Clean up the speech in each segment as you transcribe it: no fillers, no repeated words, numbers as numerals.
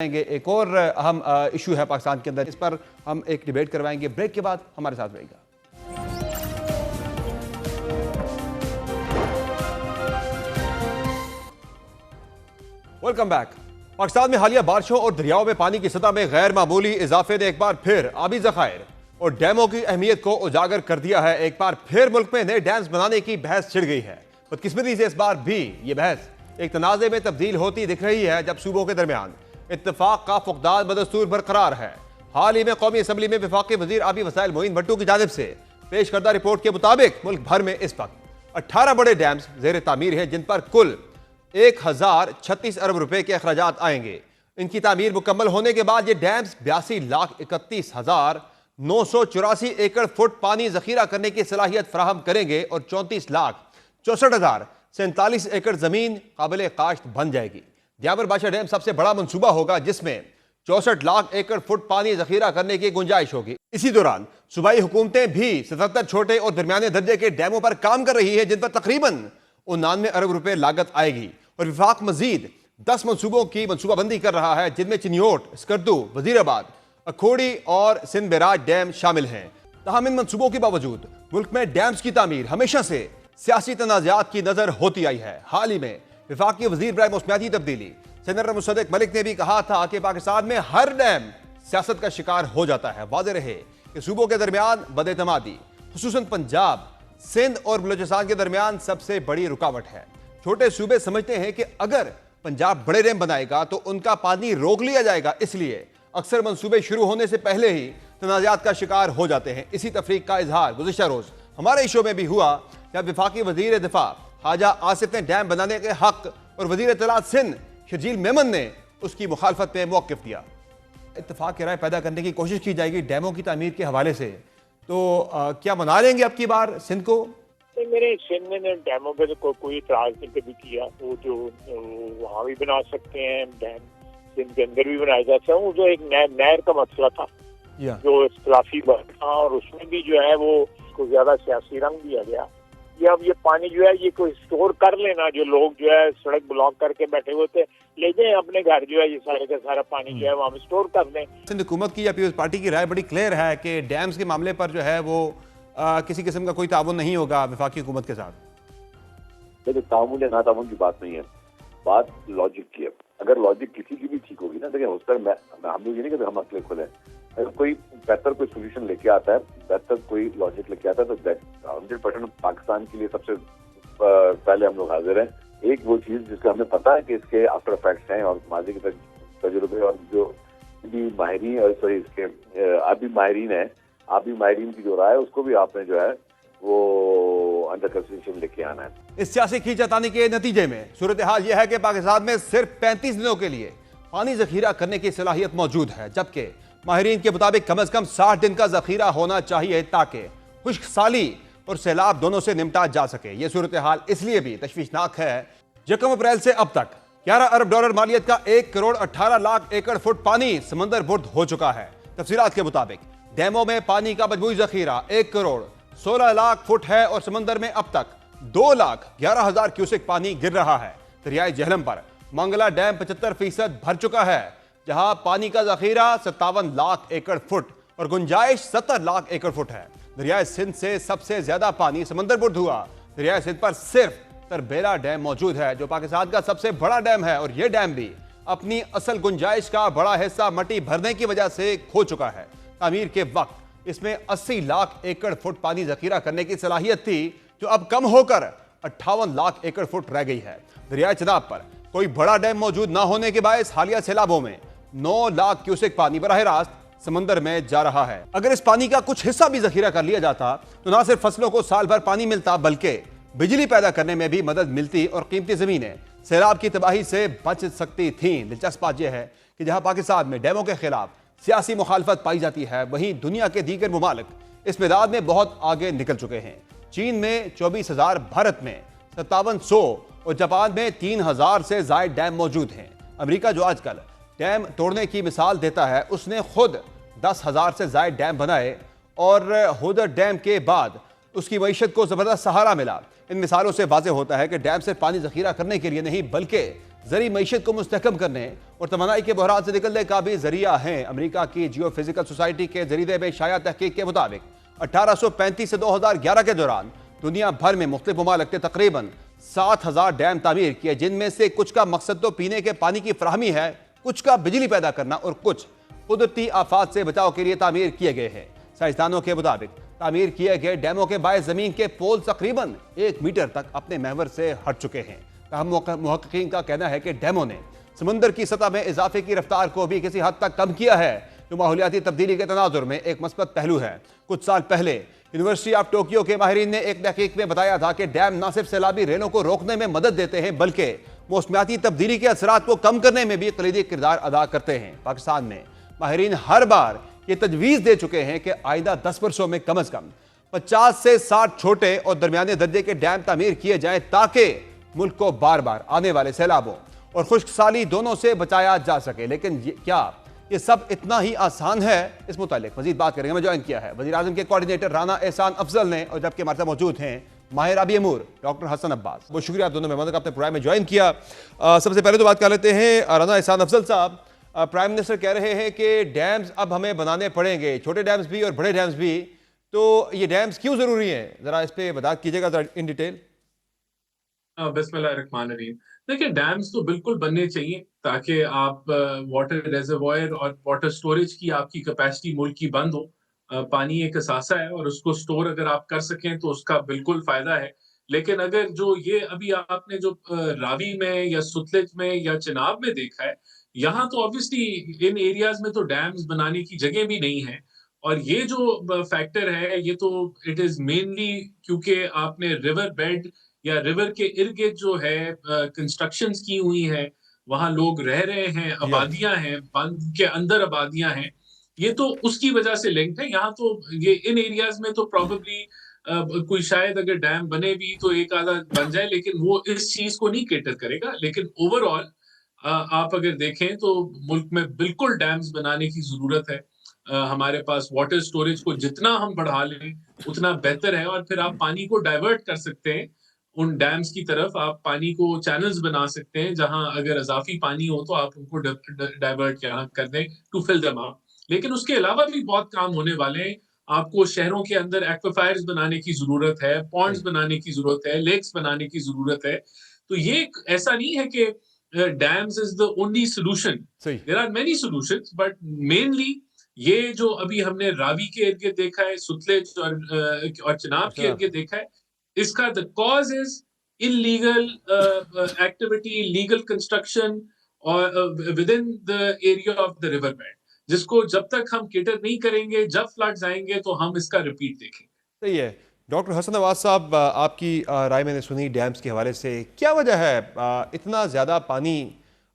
एक और अहम इशू है पाकिस्तान के अंदर, इस पर हम एक डिबेट करवाएंगे। ब्रेक के बाद हमारे साथ रहेगा। Welcome back. पाकिस्तान में हालिया बारिशों और दरियाओं में पानी की सतह में गैर मामूली इजाफे ने एक बार फिर आबी जखायर और डैमों की अहमियत को उजागर कर दिया है। एक बार फिर मुल्क में नए डैम्स बनाने की बहस छिड़ गई है। बदकिस्मती से इस बार भी ये बहस एक तनाज़े में तब्दील होती दिख रही है, जब सूबों के दरमियान इत्तफाक का फुकदान बदस्तूर बरकरार है। हाल ही में कौमी असम्बली में वफाकी वजीर आबी वसाइल मोइन भट्टू की जानिब से पेश करदा रिपोर्ट के मुताबिक मुल्क भर में इस वक्त 18 बड़े डैम्स जेर तामीर हैं, जिन पर कुल 1036 अरब रुपए के अखराजात आएंगे। इनकी तामीर मुकम्मल होने के बाद ये डैम्स 82,31,984 एकड़ फुट पानी जखीरा करने की सलाहियत फराहम करेंगे और 34,64,047 एकड़ जमीन काबिल काश्त बन जाएगी। दियाबर बादशाह डैम सबसे बड़ा मंसूबा होगा, जिसमें 64 लाख एकड़ फुट पानी जखीरा करने की गुंजाइश होगी। इसी दौरान सूबाई हुकूमतें भी 77 छोटे और दरमियाने दर्जे के डैमों पर काम कर रही है, जिन पर तकरीबन 99 अरब रुपए लागत आएगी। और विफाक मजीद 10 मनसूबों की मनसूबाबंदी कर रहा है, जिनमें चिन्योट, स्कर्दू, वजीराबाद, अखोड़ी और सिंध बैराज डैम शामिल हैं। तहम इन मनसूबों के बावजूद मुल्क में डैम्स की तामीर हमेशा से सियासी तनाज़ात की नजर होती आई है। हाल ही में विफाकी वजीर बराए मौसमियाती तब्दीली सेनेटर मुसद्दिक मलिक ने भी कहा था कि पाकिस्तान में हर डैम सियासत का शिकार हो जाता है। वाज़ेह रहे कि सूबों के दरमियान बदएतमादी खुसूसन पंजाब, सिंध और बलूचिस्तान के दरमियान सबसे बड़ी रुकावट है। छोटे सूबे समझते हैं कि अगर पंजाब बड़े डैम बनाएगा तो उनका पानी रोक लिया जाएगा, इसलिए अक्सर मंसूबे शुरू होने से पहले ही तनाज़ात का शिकार हो जाते हैं। इसी तफरीक का इजहार गुज़िश्ता रोज हमारे इशो में भी हुआ, जब विफाकी वजीर दिफा हाजा आसिफ ने डैम बनाने के हक और वजीर इत्तलात सिंध शर्जील मेमन ने उसकी मुखालफत में मौक़िफ़ दिया। इत्तफाक की राय पैदा करने की कोशिश की जाएगी डैमों की तामीर के हवाले से, तो क्या मना लेंगे अब की बार सिंध को? मेरे सिंध ने डैमों पे तो कोई इतराज नहीं कभी किया। वो जो वहाँ भी बना सकते हैं डैम, सिंध के अंदर भी बनाया जा सकता है। वो जो एक नहर का मसला था जो इख्तिलाफी बात था, और उसमें भी जो है वो उसको ज्यादा सियासी रंग दिया गया। ये अब ये पानी जो है ये कोई स्टोर कर लेना, जो लोग जो है सड़क ब्लॉक करके बैठे हुए थे, ले जाए अपने घर, जो है ये सारे का सारा पानी जो है वहाँ स्टोर कर दें। सिंध हुकूमत की या पीपल्स पार्टी की राय बड़ी क्लियर है कि डैम्स के मामले पर जो है वो किसी किस्म का कोई ताउन नहीं होगा वफाकी हुकूमत के साथ। देखिए, ताउन या ना ताउन की बात नहीं है, बात लॉजिक की है। अगर लॉजिक किसी की भी ठीक होगी ना, देखिए उस पर हम लोग ये नहीं कहते हम मसले खुले। अगर कोई बेहतर कोई सोल्यूशन लेके आता है, बेहतर कोई लॉजिक लेके आता है, तो 100% पाकिस्तान के लिए सबसे पहले हम लोग हाजिर हैं। एक वो चीज जिसका हमें पता है कि इसके आफ्टर इफेक्ट्स हैं और माजी के तजुर्बे और जो भी माहिरीन और सॉरी इसके आबी माहिरीन है, आबी माहिरीन की जो राय है उसको भी आपने जो है वो अंडर कंसिडरेशन लेके आना है। इस सियासी खींचातानी के नतीजे में सूरत हाल यह है कि पाकिस्तान में सिर्फ 35 दिनों के लिए पानी जखीरा करने की सलाहियत मौजूद है, जबकि माहिरीन के मुताबिक कम अज कम 60 दिन का जखीरा होना चाहिए ताकि खुश्क साली और सैलाब दोनों से निपटा जा सके। यह सूरत हाल इसलिए भी तशवीशनाक है, 1 अप्रैल से अब तक 11 अरब डॉलर मालियत का 1 करोड़ 18 लाख एकड़ फुट पानी समंदर बुर्द हो चुका है। तफसीलात के मुताबिक डैमों में पानी का मजमूई जखीरा 1 करोड़ 16 लाख फुट है और समंदर में अब तक 2,11,000 क्यूसेक पानी गिर रहा है। दरियाए जहलम पर मंगला डैम 75% भर चुका है, जहां पानी का जखीरा 57 लाख एकड़ फुट और गुंजाइश 70 लाख एकड़ फुट है। दरियाए सिंध से सबसे ज्यादा पानी समंदर बुर्द हुआ। दरियाए सिंध पर सिर्फ तरबेला डैम मौजूद है, जो पाकिस्तान का सबसे बड़ा डैम है, और यह डैम भी अपनी असल गुंजाइश का बड़ा हिस्सा मट्टी भरने की वजह से खो चुका है। तामीर के वक्त इसमें 80 लाख एकड़ फुट पानी जखीरा करने की सलाहियत थी, जो अब कम होकर 58 लाख एकड़ फुट रह गई है। दरियाए चनाब पर कोई बड़ा डैम मौजूद न होने के बायस हालिया सैलाबों में 9 लाख क्यूसेक पानी बराह रास्त समंदर में जा रहा है। अगर इस पानी का कुछ हिस्सा भी जखीरा कर लिया जाता तो न सिर्फ फसलों को साल भर पानी मिलता, बल्कि बिजली पैदा करने में भी मदद मिलती और कीमती जमीनें सैलाब की तबाही से बच सकती थीं। दिलचस्प बात यह है कि जहां पाकिस्तान में डैमों के खिलाफ सियासी मुखालफत पाई जाती है, वहीं दुनिया के दीगर मुमालिक इस मैदान में बहुत आगे निकल चुके हैं। चीन में 24,000, भारत में 5700 और जापान में 3,000 से ज्यादा डैम मौजूद हैं। अमेरिका जो आजकल डैम तोड़ने की मिसाल देता है, उसने खुद 10,000 से ज्यादा डैम बनाए और होदर डैम के बाद उसकी मईशत को जबरदस्त सहारा मिला। इन मिसालों से वाज़ेह होता है कि डैम से पानी जखीरा करने के लिए नहीं, बल्कि ज़री मईशत को मुस्तहकम करने और तवानाई के बहरान से निकलने का भी जरिया है। अमेरिका की जियो फिजिकल सोसाइटी के जरीदे में शाया तहकीक के मुताबिक 1835 से 2011 के दौरान दुनिया भर में मुख्तलिफ ममालिक ने तकरीबन 7,000 डैम तामीर किए, जिनमें से कुछ का मकसद तो पीने के पानी की फराहमी है, कुछ का बिजली पैदा करना और कुछ कुदरती आफात से बचाव के लिए तामीर किए गए हैं। साइंसदानों के मुताबिक तामीर किए गए डैमों के बायस जमीन के पोल तकरीबन 1 मीटर तक अपने महवर से हट चुके हैं। मुहक्किकीन का कहना है कि डैमों ने समुंदर की सतह में इजाफे की रफ्तार को भी किसी हद तक कम किया है, जो माहौलियाती तब्दीली के तनाजुर में एक मस्बत पहलू है। कुछ साल पहले यूनिवर्सिटी ऑफ टोक्यो के माहिरीन ने एक तहकीक में बताया था कि डैम न सिर्फ सैलाबी रेलों को रोकने में मदद देते हैं, बल्कि मौसमियाती तब्दीली के असरात को कम करने में भी कलीदी किरदार अदा करते हैं। पाकिस्तान में माहिरीन हर बार ये तजवीज़ दे चुके हैं कि आइंदा 10 वर्षों में कम अज़ कम 50 से 60 छोटे और दरमियाने दर्जे के डैम तामीर किए जाएं, ताकि मुल्क को बार बार आने वाले सैलाबों और खुश्क साली दोनों से बचाया जा सके। लेकिन क्या ये सब इतना ही आसान है? इस मुतालिक मजीद बात करेंगे। हमें ज्वाइन किया है वज़ीर आज़म के कोऑर्डिनेटर राना एहसान अफजल ने, और जबकि हमारे साथ मौजूद हैं माहिर आबी अमूर, डॉक्टर हसन अब्बास। बहुत शुक्रिया आप दोनों मेहमानों का अपने प्रोग्राम में ज्वाइन किया। सबसे पहले तो बात कर लेते हैं राना एहसान अफजल साहब। प्राइम मिनिस्टर कह रहे हैं कि डैम्स अब हमें बनाने पड़ेंगे, छोटे डैम्स भी और बड़े डैम्स भी, तो ये डैम्स क्यों जरूरी हैं? जरा इस पे बात कीजिएगा इन डिटेल। बिस्मिल्लाहिर्रहमानिर्रहीम। देखिए, डैम्स तो बिल्कुल बनने चाहिए ताकि आप वाटर रिजर्वॉयर और वाटर स्टोरेज की आपकी कैपेसिटी मुल्क की बंद हो। पानी एक असासा है और उसको स्टोर अगर आप कर सकें तो उसका बिल्कुल फायदा है। लेकिन अगर जो ये अभी आपने जो रावी में या सुतलेज में या चिनाब में देखा है, यहाँ तो ऑब्वियसली इन एरियाज में तो डैम्स बनाने की जगह भी नहीं है। और ये जो फैक्टर है, ये तो इट इज मेनली क्योंकि आपने रिवर बेड या रिवर के इर्द गिर्द जो है कंस्ट्रक्शंस की हुई है, वहां लोग रह रहे हैं, आबादियां हैं, बंद के अंदर आबादियां हैं, ये तो उसकी वजह से लिंक्ड है। यहाँ तो ये इन एरियाज में तो प्रॉबेबली कोई शायद अगर डैम बने भी तो एक आधा बन जाए, लेकिन वो इस चीज को नहीं केटर करेगा। लेकिन ओवरऑल आप अगर देखें तो मुल्क में बिल्कुल डैम्स बनाने की जरूरत है। हमारे पास वाटर स्टोरेज को जितना हम बढ़ा लें उतना बेहतर है, और फिर आप पानी को डाइवर्ट कर सकते हैं उन डैम्स की तरफ। आप पानी को चैनल्स बना सकते हैं, जहां अगर इजाफी पानी हो तो आप उनको डाइवर्ट कर दें टू फिल देम अप। लेकिन उसके अलावा भी बहुत काम होने वाले हैं। आपको शहरों के अंदर एक्वाफायर्स बनाने की जरूरत है, पॉन्ड्स बनाने की जरूरत है, लेक्स बनाने की जरूरत है। तो ये ऐसा नहीं है कि dams is the only solution, there are many solutions, but mainly ये जो अभी हमने रावी के इर्द गिर्द देखा है, सुतलेज और चिनाब के इर्द गिर्द देखा है, इसका the cause is illegal activity, legal construction और within the area of the river bed, जिसको जब तक हम केटर नहीं करेंगे, जब फ्लड्स आएंगे तो हम इसका रिपीट देखेंगे। सही है। डॉक्टर हसन अब्बास साहब, आपकी राय मैंने सुनी डैम्स के हवाले से। क्या वजह है इतना ज़्यादा पानी,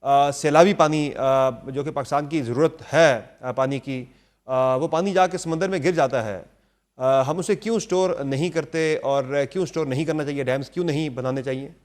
सैलाबी पानी जो कि पाकिस्तान की ज़रूरत है पानी की, वो पानी जाके समंदर में गिर जाता है, हम उसे क्यों स्टोर नहीं करते और क्यों स्टोर नहीं करना चाहिए? डैम्स क्यों नहीं बनाने चाहिए?